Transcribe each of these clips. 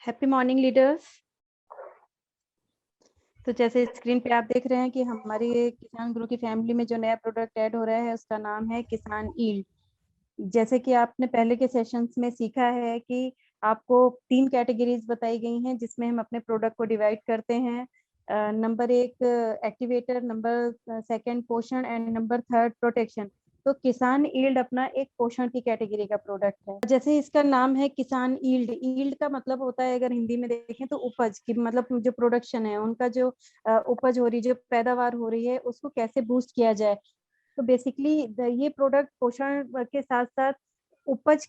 Happy morning leaders. तो जैसे screen पे आप देख रहे हैं कि हमारी किसान गुरु की फैमिली में जो नया प्रोडक्ट ऐड हो रहा है उसका नाम है किसान ईल्ड। जैसे कि आपने पहले के सेशंस में सीखा है कि आपको 3 कैटेगरीज बताई गई हैं जिसमें हम अपने प्रोडक्ट को डिवाइड करते हैं। नंबर 1 एक्टिवेटर, नंबर सेकंड पोषण एंड नंबर थर्ड प्रोटेक्शन। तो किसान ईल्ड अपना एक पोषण की कैटेगरी का प्रोडक्ट है। जैसे इसका नाम है किसान ईल्ड, ईल्ड का मतलब होता है अगर हिंदी में देखें तो उपज की, मतलब जो प्रोडक्शन है उनका जो उपज हो रही, जो पैदावार हो रही है उसको कैसे बूस्ट किया जाए। तो बेसिकली ये प्रोडक्ट पोषण के साथ साथ उपज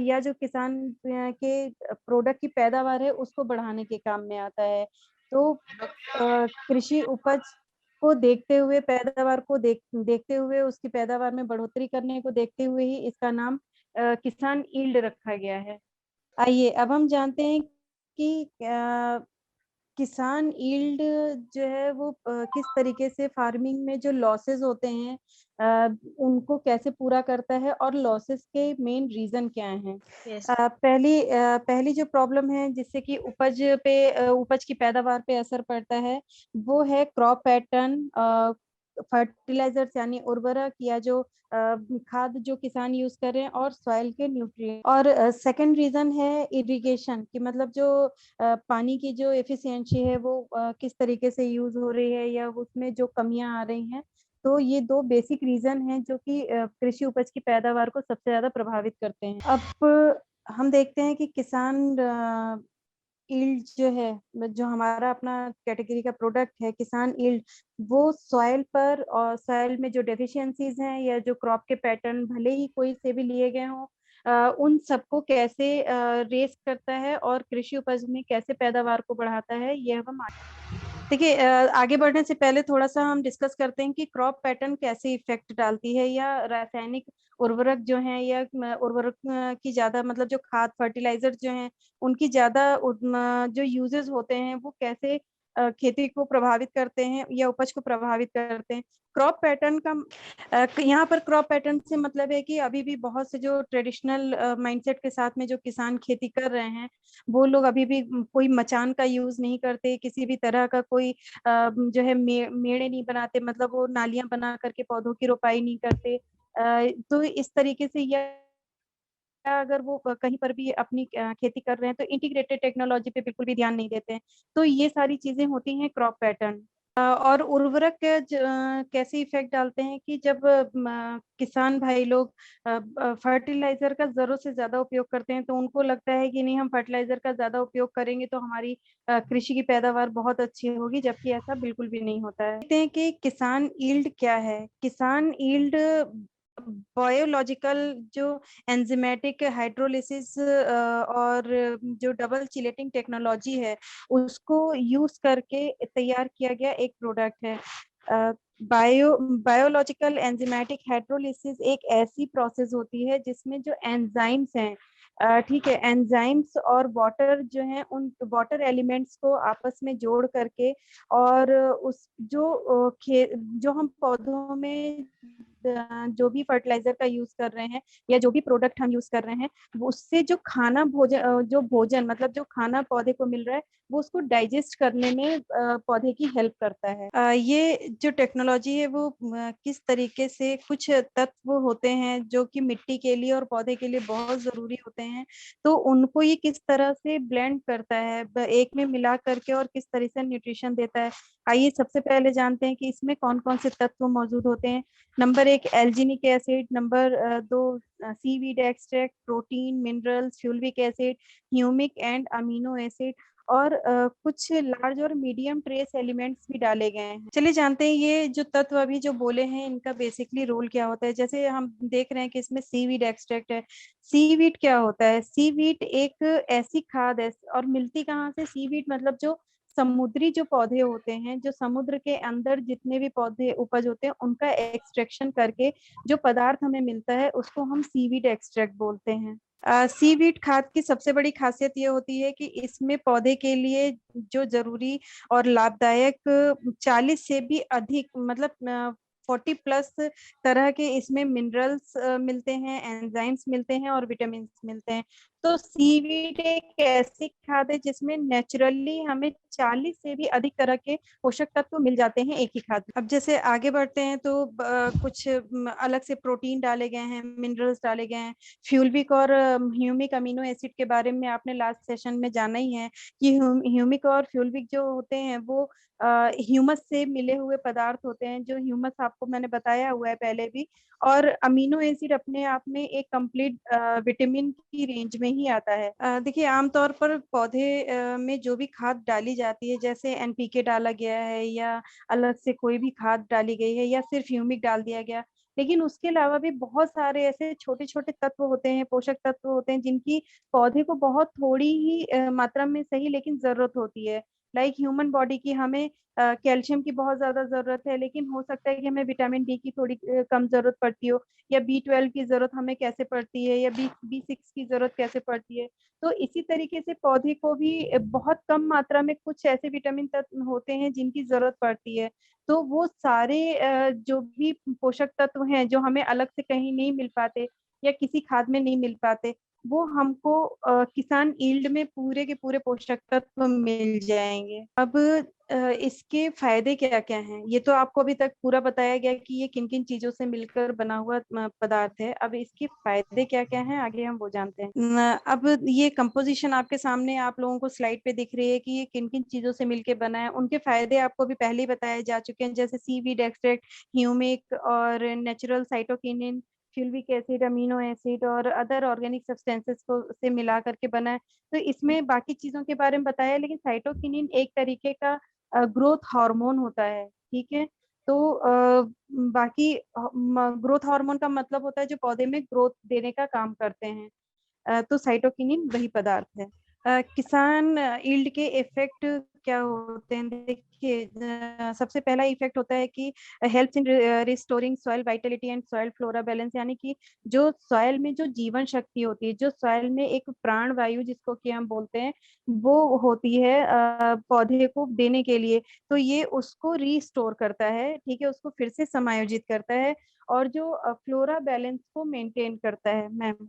या जो किसान के प्रोडक्ट की पैदावार है उसको बढ़ाने के काम में आता है। तो कृषि उपज को देखते हुए, पैदावार को देखते हुए, उसकी पैदावार में बढ़ोतरी करने को देखते हुए ही इसका नाम किसान ईल्ड रखा गया है। आइए अब हम जानते हैं कि किसान ईल्ड जो है वो किस तरीके से फार्मिंग में जो लॉसेस होते हैं उनको कैसे पूरा करता है और लॉसेस के मेन रीजन क्या हैं। यस। पहली जो प्रॉब्लम है जिससे कि उपज की पैदावार पे असर पड़ता है वो है क्रॉप पैटर्न, फर्टिलाइजर्स यानी उर्वरक या जो खाद जो किसान यूज कर रहे हैं और सॉइल के न्यूट्रिएंट। और सेकंड रीजन है इरिगेशन की, मतलब जो पानी की जो एफिशिएंसी है वो किस तरीके से यूज हो रही है या उसमें जो कमियां आ रही हैं। तो ये 2 बेसिक रीजन हैं जो कि कृषि उपज की पैदावार को सबसे ज्यादा प्रभावित करते हैं। अब हम देखते हैं कि किसान ईल्ड जो है, जो हमारा अपना कैटेगरी का प्रोडक्ट है किसान ईल्ड, वो सॉइल पर और सॉइल में जो डेफिशिएंसीज हैं या जो क्रॉप के पैटर्न भले ही कोई से भी लिए गए हों, उन सबको कैसे रेस करता है और कृषि उपज में कैसे पैदावार को बढ़ाता है, यह हम देखिए। आगे बढ़ने से पहले थोड़ा सा हम डिस्कस करते हैं कि क्रॉप पैटर्न कैसे इफेक्ट डालती है या रासायनिक उर्वरक जो है या उर्वरक की ज्यादा, मतलब जो खाद फर्टिलाइजर जो हैं उनकी ज्यादा जो यूजेस होते हैं वो कैसे खेती को प्रभावित करते हैं या उपज को प्रभावित करते हैं। क्रॉप पैटर्न का यहाँ पर क्रॉप पैटर्न से मतलब है कि अभी भी बहुत से जो ट्रेडिशनल माइंडसेट के साथ में जो किसान खेती कर रहे हैं वो लोग अभी भी कोई मचान का यूज नहीं करते, किसी भी तरह का कोई जो है मेड़े नहीं बनाते, मतलब वो नालियां बना करके पौधों की रोपाई नहीं करते। तो इस तरीके से या अगर वो कहीं पर भी अपनी खेती कर रहे हैं तो इंटीग्रेटेड टेक्नोलॉजी पे बिल्कुल भी ध्यान नहीं देते हैं। तो ये सारी चीजें होती हैं क्रॉप पैटर्न। और उर्वरक कैसे इफेक्ट डालते हैं कि जब किसान भाई लोग फर्टिलाइजर का जरूरत से ज्यादा उपयोग करते हैं तो उनको लगता है कि नहीं, हम फर्टिलाइजर का ज्यादा उपयोग करेंगे तो हमारी कृषि की पैदावार बहुत अच्छी होगी, जबकि ऐसा बिल्कुल भी नहीं होता है। देखते हैं कि किसान ईल्ड क्या है। किसान ईल्ड बायोलॉजिकल जो एंजाइमेटिक हाइड्रोलिसिस और जो डबल चिलेटिंग टेक्नोलॉजी है उसको यूज करके तैयार किया गया एक प्रोडक्ट है। बायोलॉजिकल एंजाइमेटिक हाइड्रोलिसिस एक ऐसी प्रोसेस होती है जिसमें जो एंजाइम्स हैं, ठीक है, एंजाइम्स और वाटर जो है उन वाटर एलिमेंट्स को आपस में जोड़ करके और उस जो हम पौधों में जो भी फर्टिलाइजर का यूज कर रहे हैं या जो भी प्रोडक्ट हम यूज कर रहे हैं उससे जो खाना भोजन मतलब जो खाना पौधे को मिल रहा है वो उसको डाइजेस्ट करने में पौधे की हेल्प करता है। ये जो टेक्नोलॉजी है वो किस तरीके से कुछ तत्व होते हैं जो कि मिट्टी के लिए और पौधे के लिए बहुत जरूरी होते हैं, तो उनको ये किस तरह से ब्लेंड करता है एक में मिला करके और किस तरह से न्यूट्रिशन देता है। आइए सबसे पहले जानते हैं कि इसमें कौन कौन से तत्व मौजूद होते हैं। Number 1 alginic acid, number 2 seaweed extract, protein, minerals, fulvic acid, humic and amino acid और कुछ लार्ज और मीडियम ट्रेस एलिमेंट्स भी डाले गए हैं। चलिए जानते हैं ये जो तत्व अभी जो बोले हैं इनका बेसिकली रोल क्या होता है। जैसे हम देख रहे हैं कि इसमें सीवीड एक्सट्रैक्ट है। सीवीड क्या होता है? सीवीड एक ऐसी खाद है, और मिलती कहाँ से सीवीड, मतलब जो समुद्री जो पौधे होते हैं, जो समुद्र के अंदर जितने भी पौधे उपज होते हैं उनका एक्सट्रैक्शन करके जो पदार्थ हमें मिलता है उसको हम सीवीड एक्सट्रैक्ट बोलते हैं। सीवीड खाद की सबसे बड़ी खासियत ये होती है कि इसमें पौधे के लिए जो जरूरी और लाभदायक 40 से भी अधिक, मतलब 40+ तरह के इसमें मिनरल्स मिलते हैं, एंजाइम्स मिलते हैं और विटामिन मिलते हैं। तो सीवीड एक ऐसी खाद है जिसमें नेचुरली हमें 40 से भी अधिक तरह के पोषक तत्व मिल जाते हैं एक ही खाद में। अब जैसे आगे बढ़ते हैं तो कुछ अलग से प्रोटीन डाले गए हैं, मिनरल्स डाले गए हैं, फ्यूलविक और ह्यूमिक अमीनो एसिड के बारे में आपने लास्ट सेशन में जाना ही है कि ह्यूमिक और फ्यूलविक जो होते हैं वो ह्यूमस से मिले हुए पदार्थ होते हैं, जो ह्यूमस आपको मैंने बताया हुआ है पहले भी। और अमीनो एसिड अपने आप में एक कंप्लीट विटामिन की रेंज में ही आता है। देखिए आमतौर पर पौधे में जो भी खाद डाली जाती है, जैसे एनपीके डाला गया है या अलग से कोई भी खाद डाली गई है या सिर्फ ह्यूमिक डाल दिया गया, लेकिन उसके अलावा भी बहुत सारे ऐसे छोटे छोटे तत्व होते हैं, पोषक तत्व होते हैं जिनकी पौधे को बहुत थोड़ी ही मात्रा में सही लेकिन जरूरत होती है। लाइक ह्यूमन बॉडी की हमें कैल्शियम की बहुत ज्यादा जरूरत है, लेकिन हो सकता है कि हमें विटामिन डी की थोड़ी कम जरूरत पड़ती हो, या बी12 की जरूरत हमें कैसे पड़ती है, या बी6 की जरूरत कैसे पड़ती है। तो इसी तरीके से पौधे को भी बहुत कम मात्रा में कुछ ऐसे विटामिन तत्व होते हैं जिनकी जरूरत पड़ती है। तो वो सारे जो भी पोषक तत्व हैं जो हमें अलग से कहीं नहीं मिल पाते या किसी खाद में नहीं मिल पाते, वो हमको किसान ईल्ड में पूरे के पूरे पोषक तत्व मिल जाएंगे। अब इसके फायदे क्या क्या हैं, ये तो आपको अभी तक पूरा बताया गया कि ये किन किन चीजों से मिलकर बना हुआ पदार्थ है। अब इसके फायदे क्या क्या हैं आगे हम वो जानते हैं। अब ये कंपोजिशन आपके सामने आप लोगों को स्लाइड पे दिख रही है कि ये किन किन चीजों से मिलकर बना है। उनके फायदे आपको भी पहले ही बताए जा चुके हैं, जैसे सीवीड एक्सट्रैक्ट, ह्यूमिक और natural cytokinin, fulvic acid, amino acid और अदर ऑर्गेनिक सब्सटेंसेस को से मिला करके बना है। तो इसमें बाकी चीजों के बारे में बताया, लेकिन साइटोकिनिन एक तरीके का ग्रोथ हार्मोन होता है, ठीक है। तो बाकी ग्रोथ हार्मोन का मतलब होता है जो पौधे में ग्रोथ देने का काम करते हैं। तो साइटोकिनिन वही पदार्थ है। किसान ईल्ड के इफेक्ट क्या होते हैं, देखिए सबसे पहला इफेक्ट होता है कि help in restoring soil Vitality and soil flora balance, यानी कि जो सॉइल में जो जीवन शक्ति होती है, जो सॉइल में एक प्राण वायु जिसको कि हम बोलते हैं, वो होती है पौधे को देने के लिए, तो ये उसको रिस्टोर करता है, ठीक है, उसको फिर से समायोजित करता है और जो फ्लोरा बैलेंस को मेंटेन करता है। मैम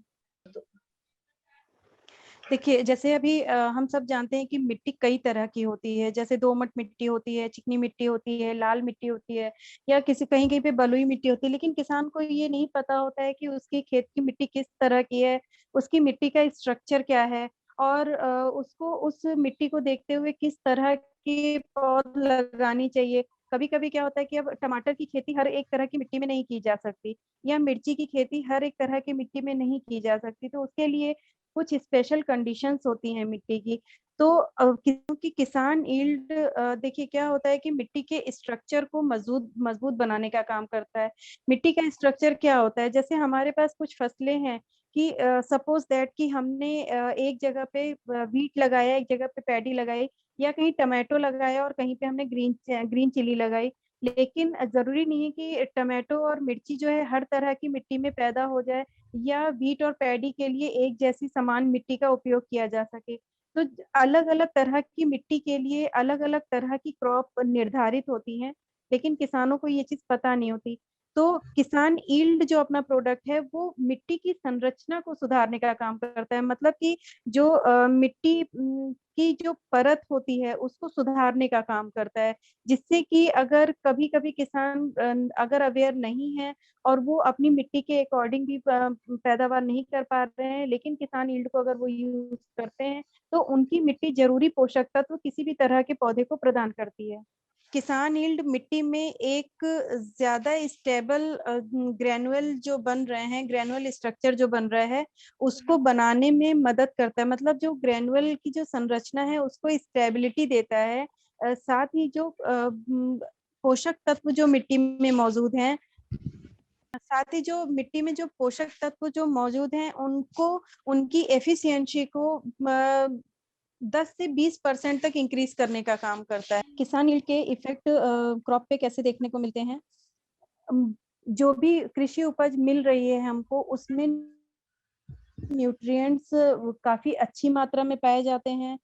देखिए जैसे अभी हम सब जानते हैं कि मिट्टी कई तरह की होती है, जैसे दोमट मिट्टी होती है, चिकनी मिट्टी होती है, लाल मिट्टी होती है, या किसी कहीं कहीं पे बलुई मिट्टी होती है। लेकिन किसान को ये नहीं पता होता है कि उसकी खेत की मिट्टी किस तरह की है, उसकी मिट्टी का स्ट्रक्चर क्या है, और उसको उस मिट्टी को देखते हुए किस तरह की पौध लगानी चाहिए। कभी कभी क्या होता है कि अब टमाटर की खेती हर एक तरह की मिट्टी में नहीं की जा सकती, या मिर्ची की खेती हर एक तरह की मिट्टी में नहीं की जा सकती, तो उसके लिए कुछ स्पेशल कंडीशंस होती हैं मिट्टी की। तो क्योंकि किसान ईल्ड देखिए क्या होता है कि मिट्टी के स्ट्रक्चर को मजबूत मजबूत बनाने का काम करता है। मिट्टी का स्ट्रक्चर क्या होता है, जैसे हमारे पास कुछ फसलें हैं कि सपोज दैट कि हमने एक जगह पे वीट लगाया, एक जगह पे पैडी लगाई, या कहीं टमाटो लगाया और कहीं पे हमने ग्रीन ग्रीन चिली लगाई। लेकिन जरूरी नहीं है कि टमाटो और मिर्ची जो है हर तरह की मिट्टी में पैदा हो जाए, या वीट और पैडी के लिए एक जैसी समान मिट्टी का उपयोग किया जा सके। तो अलग अलग तरह की मिट्टी के लिए अलग अलग तरह की क्रॉप निर्धारित होती हैं, लेकिन किसानों को ये चीज पता नहीं होती। तो किसान ईल्ड जो अपना प्रोडक्ट है वो मिट्टी की संरचना को सुधारने का काम करता है, मतलब कि जो मिट्टी की जो परत होती है उसको सुधारने का काम करता है, जिससे कि अगर कभी कभी किसान अगर अवेयर नहीं है और वो अपनी मिट्टी के अकॉर्डिंग भी पैदावार नहीं कर पा रहे हैं, लेकिन किसान ईल्ड को अगर वो यूज करते हैं तो उनकी मिट्टी जरूरी पोषक तत्व किसी भी तरह के पौधे को प्रदान करती है। किसान ईल्ड मिट्टी में एक ज्यादा स्टेबल ग्रेनुअल जो बन रहे हैं, ग्रेनुअल स्ट्रक्चर जो बन रहा है उसको बनाने में मदद करता है, मतलब जो ग्रेनुअल की जो संरचना है उसको स्टेबिलिटी देता है। साथ ही जो पोषक तत्व जो मिट्टी में मौजूद हैं, साथ ही जो मिट्टी में जो पोषक तत्व जो मौजूद हैं उनको उनकी एफिशिएंसी को 10 से 20% तक इंक्रीज करने का काम करता है। किसान यील्ड के इफेक्ट क्रॉप पे कैसे देखने को मिलते हैं, जो भी कृषि उपज मिल रही है हमको उसमें न्यूट्रिएंट्स काफ़ी अच्छी मात्रा में पाए जाते हैं।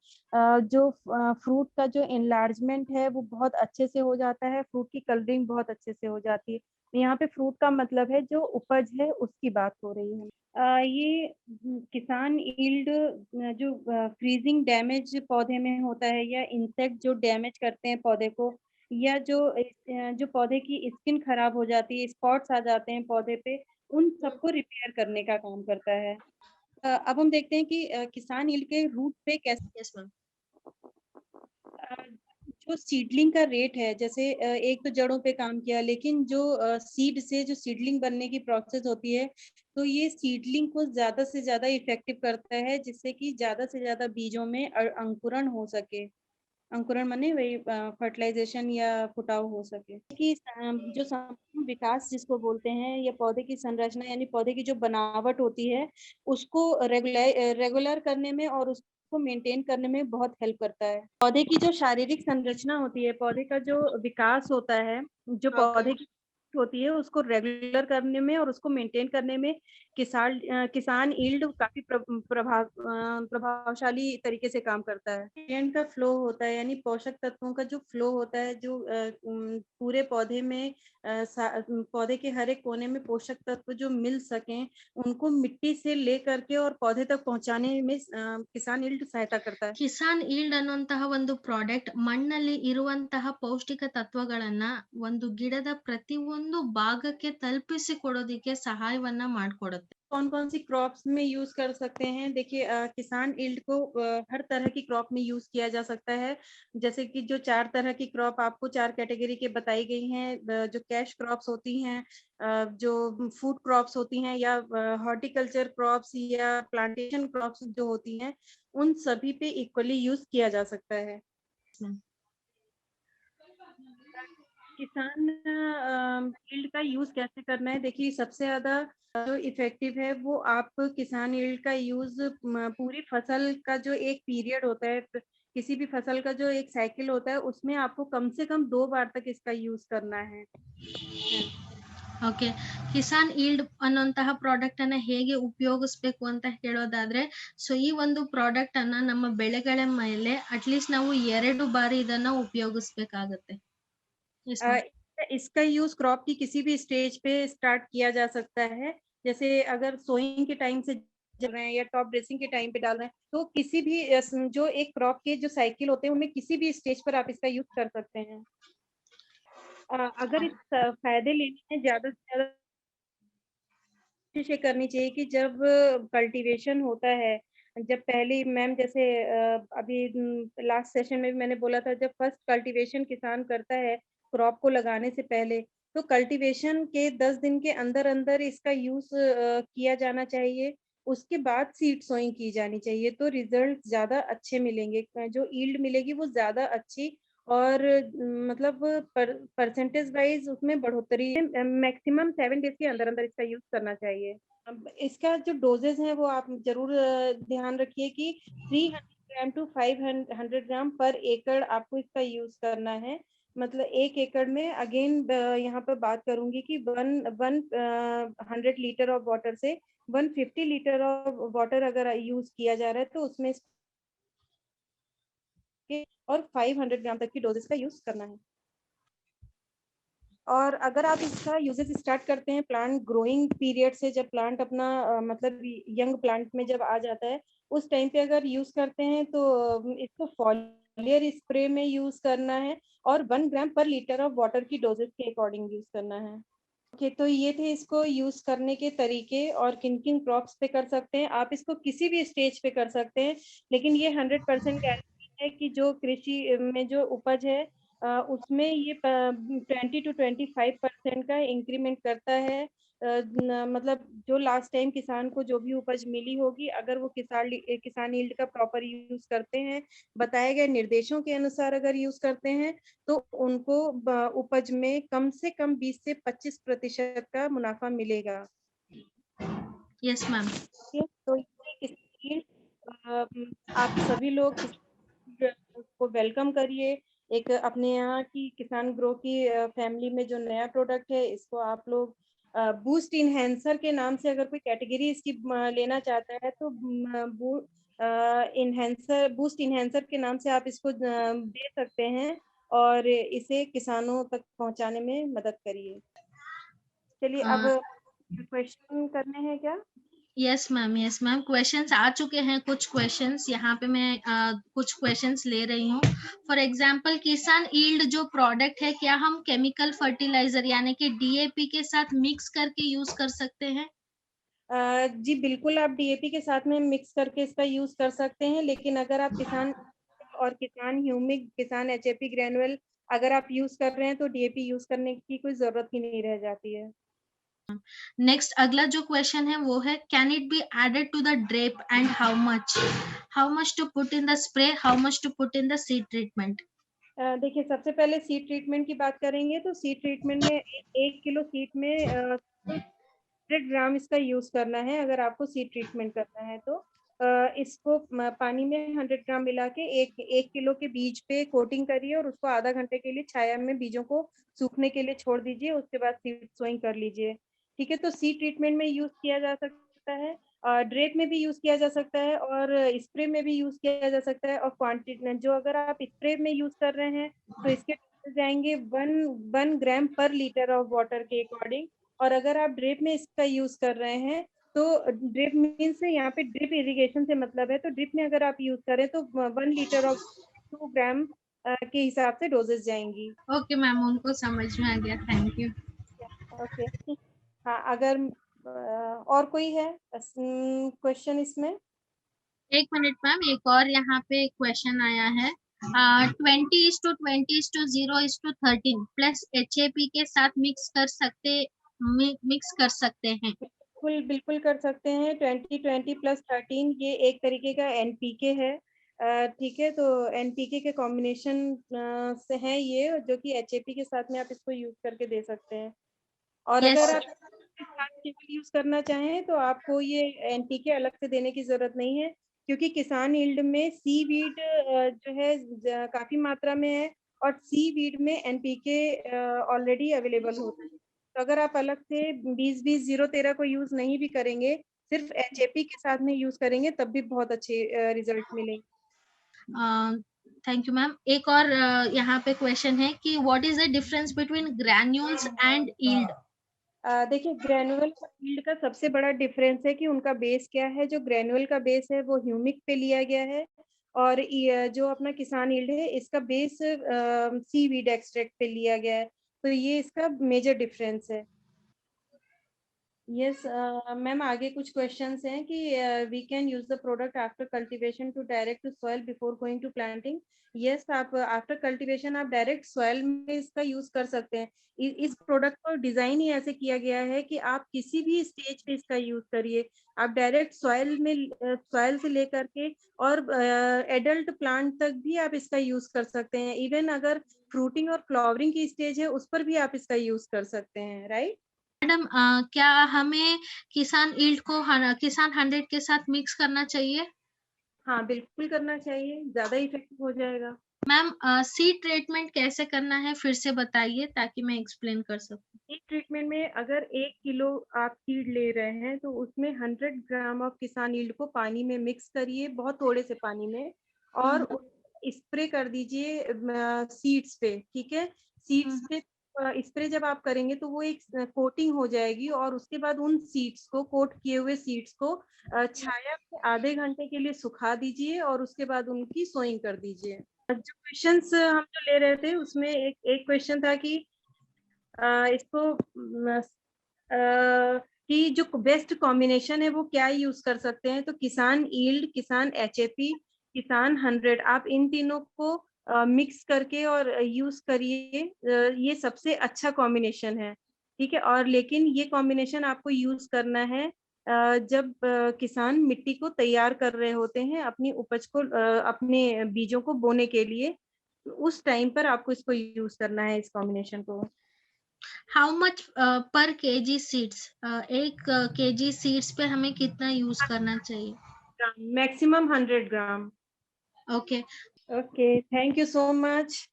जो फ्रूट का जो एनलार्जमेंट है वो बहुत अच्छे से हो जाता है, फ्रूट की कलरिंग बहुत अच्छे से हो जाती है। यहाँ पे फ्रूट का मतलब है जो उपज है उसकी बात हो रही है। ये किसान यील्ड जो फ्रीजिंग डैमेज पौधे में होता है या इंसेक्ट जो डैमेज करते हैं पौधे को या जो पौधे की स्किन खराब हो जाती है, स्पॉट्स आ जाते हैं पौधे पे, उन सबको रिपेयर करने का काम करता है। अब हम देखते हैं कि किसान यील्ड के रूट पे कैसे यस मैम। अ, जो सीडलिंग का रेट है जैसे एक तो जड़ों पे काम किया लेकिन जो सीड से जो सीडलिंग बनने की प्रोसेस होती है तो ये सीडलिंग को ज़्यादा से ज़्यादा इफ़ेक्टिव करता है जिससे कि ज़्यादा से ज़्यादा बीजों में अंकुरण हो सके। अंकुरण माने वही फर्टिलाइज़ेशन या फुटाव हो सके। कि जो संपूर्ण विकास जिसको बोलते हैं या पौधे की संरचना यानी पौधे की जो बनावट होती है, उसको रेगुलर करने में और उसको मेंटेन करने में बहुत हेल्प करता है। पौधे की जो शारीरिक संरचना होती है, पौधे का जो विकास होता है, जो ओके। पौधे की होती है उसको रेगुलर करने में और उसको मेंटेन करने में किसान यील्ड काफ़ी प्रभावशाली तरीके से काम करता है। न्यूट्रिएंट का फ्लो होता है यानी पोषक तत्वों का जो फ्लो होता है जो पूरे पौधे में पौधे के हर एक कोने में पोषक तत्व जो मिल सकें, उनको मिट्टी से लेकर के और पौधे तक पहुँचाने में किसान यील्ड सहायता करता है। ಕಿಸಾನ್ ಈಲ್ಡ್ ಅನ್ನುವಂತಹ ಒಂದು ಪ್ರಾಡಕ್ಟ್ ಮಣ್ಣಲ್ಲಿ ಇರುವಂತಹ ಪೌಷ್ಟಿಕ ತತ್ವಗಳನ್ನ ಒಂದು ಗಿಡದ ಪ್ರತಿಯೊಂದು ಭಾಗಕ್ಕೆ ತಲುಪಿಸಿ ಕೊಡೋದಿಕ್ಕೆ ಸಹಾಯವನ್ನ ಮಾಡ್ಕೊಡುತ್ತೆ. कौन-कौन सी क्रॉप्स में यूज़ कर सकते हैं? देखिए किसान यील्ड को हर तरह की क्रॉप में यूज़ किया जा सकता है। जैसे कि जो 4 तरह की क्रॉप आपको 4 कैटेगरी के बताई गई हैं जो कैश क्रॉप्स होती हैं जो फूड क्रॉप्स होती हैं या हॉर्टिकल्चर क्रॉप्स या प्लांटेशन क्रॉप्स जो होती हैं, उन सभी पे इक्वली यूज़ किया जा सकता है। किसान यील्ड का यूज़ कैसे करना है? देखिए सबसे ज़्यादा जो इफ़ेक्टिव है वो आप किसान यील्ड का यूज़ पूरी फसल का जो एक पीरियड होता है किसी भी फसल का जो एक साइकिल होता है उसमें आपको कम से कम 2 बार तक इसका यूज़ करना है। ಓಕೆ. ಕಿಸಾನ್ ಈಲ್ಡ್ ಅನ್ನುವಂತಹ ಪ್ರಾಡಕ್ಟ್ ಅನ್ನ ಹೇಗೆ ಉಪಯೋಗಿಸ್ಬೇಕು ಅಂತ ಹೇಳೋದಾದ್ರೆ, ಸೊ ಈ ಒಂದು ಪ್ರಾಡಕ್ಟ್ ಅನ್ನ ನಮ್ಮ ಬೆಳೆಗಳ ಮೇಲೆ ಅಟ್ಲೀಸ್ಟ್ ನಾವು 2 ಬಾರಿ ಇದನ್ನ ಉಪಯೋಗಿಸ್ಬೇಕಾಗತ್ತೆ. ಎಸ್ अ, ಮ್ಯಾಮ್. इसका यूज़ क्रॉप की किसी भी स्टेज पे स्टार्ट किया जा सकता है। जैसे अगर सोइंग के टाइम से चल रहे हैं या टॉप ड्रेसिंग के टाइम पे डाल रहे हैं, तो किसी भी जो एक क्रॉप के जो साइकिल होते हैं, उनमें किसी भी स्टेज पर आप इसका यूज़ कर सकते हैं। अगर इस फ़ायदे लेने हैं ज़्यादा से ज़्यादा कोशिश ये करनी चाहिए कि जब कल्टीवेशन होता है, जब पहली मैम जैसे अभी लास्ट सेशन में भी मैंने बोला था जब फर्स्ट कल्टीवेशन किसान करता है, क्रॉप को लगाने से पहले, तो कल्टीवेशन के 10 दिन के अंदर-अंदर इसका यूज़ किया जाना चाहिए। उसके बाद सीड सोइंग की जानी चाहिए, तो रिज़ल्ट ज़्यादा अच्छे मिलेंगे। जो यील्ड मिलेगी वो ज़्यादा अच्छी और मतलब परसेंटेज वाइज़ उसमें बढ़ोतरी मैक्सिमम 7 डेज़ के अंदर-अंदर इसका यूज़ करना चाहिए। अब इसका जो डोज़ेज़ है वो आप ज़रूर ध्यान रखिए कि 300 ग्राम टू 500 ग्राम पर एकड़ आपको इसका यूज़ करना है। मतलब 1 एकड़ में अगेन यहाँ पे बात करूँगी कि 100 लीटर ऑफ वाटर से 150 लीटर ऑफ वाटर अगर यूज़ किया जा रहा है तो उसमें इसके और 500 ग्राम तक की डोज़ेज़ का यूज़ करना है। और अगर आप इसका यूज़ेज़ स्टार्ट करते हैं प्लांट ग्रोइंग पीरियड से जब प्लांट अपना मतलब यंग प्लांट में जब आ जाता है, उस टाइम पे अगर यूज़ करते हैं तो इसको फॉलियर स्प्रे में यूज़ करना है और 1 ग्राम पर लीटर ऑफ वाटर की डोज़ेज़ के अकॉर्डिंग यूज़ करना है। ओके, तो ये थे इसको यूज़ करने के तरीके और किन-किन क्रॉप्स पे कर सकते हैं। आप इसको किसी भी स्टेज पे कर सकते हैं, लेकिन ये 100% गारंटी है कि जो कृषि में जो उपज है उसमें ये 20 टू 25% का इंक्रीमेंट करता है। मतलब जो लास्ट टाइम किसान को जो भी उपज मिली होगी, अगर वो किसान यील्ड का प्रॉपर यूज़ करते हैं, बताए गए निर्देशों के अनुसार अगर यूज़ करते हैं, तो उनको उपज में कम से कम 20 से 25% का मुनाफा मिलेगा। Yes ma'am. ठीक है? तो इसलिए आप सभी लोग को वेलकम करिए। एक अपने यहाँ की किसान ग्रो की फैमिली में जो नया प्रोडक्ट है इसको आप लोग बूस्ट इनहेंसर के नाम से अगर कोई कैटेगरी इसकी लेना चाहता है तो बूस्ट इनहेंसर के नाम से आप इसको दे सकते हैं और इसे किसानों तक पहुंचाने में मदद करिए। चलिए अब क्वेश्चन करने हैं क्या? यस मैम क्वेश्चंस आ चुके हैं। कुछ क्वेश्चंस यहाँ पे मैं कुछ क्वेश्चंस ले रही हूँ। फॉर एग्जांपल किसान ईल्ड जो प्रोडक्ट है, क्या हम केमिकल फर्टिलाइजर यानी कि डीएपी के साथ मिक्स करके यूज कर सकते हैं? जी बिल्कुल, आप डीएपी के साथ में मिक्स करके इसका यूज कर सकते हैं, लेकिन अगर आप किसान और किसान ह्यूमिक, किसान एचएपी ग्रेनुअल अगर आप यूज कर रहे हैं तो डीएपी यूज करने की कोई जरूरत ही नहीं रह जाती है। नेक्स्ट अगला जो क्वेश्चन है वो है, can it be added to the drip and how much to put in the spray, how much to put in the seed treatment? देखिए, सबसे पहले सीड ट्रीटमेंट की बात करेंगे तो सीड ट्रीटमेंट में 1 किलो सीड में 100 ग्राम इसका यूज करना है। अगर आपको सीड ट्रीटमेंट करना है तो इसको पानी में 100 ग्राम मिला के एक किलो के बीज पे कोटिंग करिए और उसको आधा घंटे के लिए छाया में बीजों को सूखने के लिए छोड़ दीजिए। उसके बाद सीड सोइंग कर लीजिए। ठीक है, तो सीड ट्रीटमेंट में यूज किया जा सकता है, ड्रेप में भी यूज किया जा सकता है और स्प्रे में भी यूज किया जा सकता है। और क्वांटिटी जो अगर आप स्प्रे में यूज कर रहे हैं तो इसके जाएंगे 1 ग्राम पर लीटर ऑफ वाटर के अकॉर्डिंग। और अगर आप ड्रिप में इसका यूज कर रहे हैं तो ड्रिप मीन्स यहाँ पे ड्रिप इरिगेशन से मतलब है, तो ड्रिप में अगर आप यूज करें तो 1 लीटर और 2 ग्राम के हिसाब से डोजेस जाएंगी। ओके मैम, उनको समझ में आ गया, थैंक यू। ओके। हाँ, अगर और कोई है क्वेश्चन इसमें? एक मिनट मैम, एक और यहाँ पे क्वेश्चन आया है। 20:20:0:13 प्लस एचएपी के साथ मिक्स कर सकते हैं? बिल्कुल बिल्कुल कर सकते हैं। 20:20:13 ये एक तरीके का एनपीके है। ठीक है, तो एनपीके के कॉम्बिनेशन से है ये, जो कि एचएपी के साथ में आप इसको यूज करके दे सकते हैं। और यस। अगर आप इसके साथ केवल यूज करना चाहें तो आपको ये एनपीके अलग से देने की जरूरत नहीं है, क्योंकि किसान यील्ड में सीवीड जो है काफी मात्रा में है और सीवीड में एनपीके ऑलरेडी अवेलेबल होता है। तो अगर आप अलग से 20:20:0:13 को यूज नहीं भी करेंगे, सिर्फ एचएपी के साथ में यूज करेंगे तब भी बहुत अच्छे रिजल्ट मिलेंगे। Thank you ma'am. एक और यहाँ पे क्वेश्चन है कि what is the difference between granules and yield? देखिए, ग्रेनुअल और यील्ड का सबसे बड़ा डिफरेंस है कि उनका बेस क्या है। जो ग्रेनुअल का बेस है वो ह्यूमिक पे लिया गया है और जो अपना किसान यील्ड है इसका बेस सीवीड एक्सट्रैक्ट पे लिया गया है। तो ये इसका मेजर डिफरेंस है। यस मैम, आगे कुछ क्वेश्चंस हैं कि we can use the product after cultivation to direct to soil before going to planting. Yes, आप आफ्टर कल्टीवेशन आप डायरेक्ट सॉइल में इसका यूज कर सकते हैं। इस प्रोडक्ट को डिजाइन ही ऐसे किया गया है कि आप किसी भी स्टेज पे इसका यूज करिए। आप डायरेक्ट सॉइल में सॉइल से लेकर के और एडल्ट प्लांट तक भी आप इसका यूज कर सकते हैं। इवन अगर फ्रूटिंग और फ्लावरिंग की स्टेज है उस पर भी आप इसका यूज कर सकते हैं। राइट मैडम, क्या हमें किसान यील्ड को किसान 100 के साथ मिक्स करना चाहिए? हाँ, बिल्कुल करना चाहिए, ज्यादा इफेक्टिव हो जाएगा। मैम, सीड ट्रीटमेंट कैसे करना है फिर से बताइए ताकि मैं एक्सप्लेन कर सकूं। एक ट्रीटमेंट में अगर 1 किलो आप सीड ले रहे हैं तो उसमें 100 ग्राम ऑफ किसान यील्ड को पानी में मिक्स करिए, बहुत थोड़े से पानी में, और स्प्रे कर दीजिए सीड्स पे। ठीक है, सीड्स पे स्प्रे जब आप करेंगे तो वो एक कोटिंग हो जाएगी और उसके बाद उन सीड्स को, कोट किए हुए सीड्स को छाया में आधे घंटे के लिए सुखा दीजिए और उसके बाद उनकी सोइंग कर दीजिए। जो क्वेश्चंस हम जो ले रहे थे उसमें एक क्वेश्चन था कि इसको कि जो बेस्ट कॉम्बिनेशन है वो क्या यूज कर सकते हैं। तो किसान यील्ड, किसान एचएपी, किसान 100, आप इन तीनों को मिक्स करके और यूज करिए। ये सबसे अच्छा कॉम्बिनेशन है। ठीक है, और लेकिन ये कॉम्बिनेशन आपको यूज करना है जब किसान मिट्टी को तैयार कर रहे होते हैं अपनी उपज को, अपने बीजों को बोने के लिए। उस टाइम पर आपको इसको यूज करना है, इस कॉम्बिनेशन को। हाउ मच पर केजी सीड्स? एक केजी सीड्स पे हमें कितना यूज करना चाहिए? Maximum 100 gram. Okay, okay, thank you so much.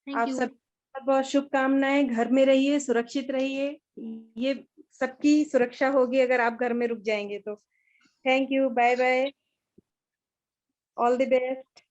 Thank आप यू। सब बहुत बहुत शुभकामनाएं। घर में रहिए, सुरक्षित रहिए। ये सबकी सुरक्षा होगी अगर आप घर में रुक जाएंगे तो। Thank you, bye bye, all the best.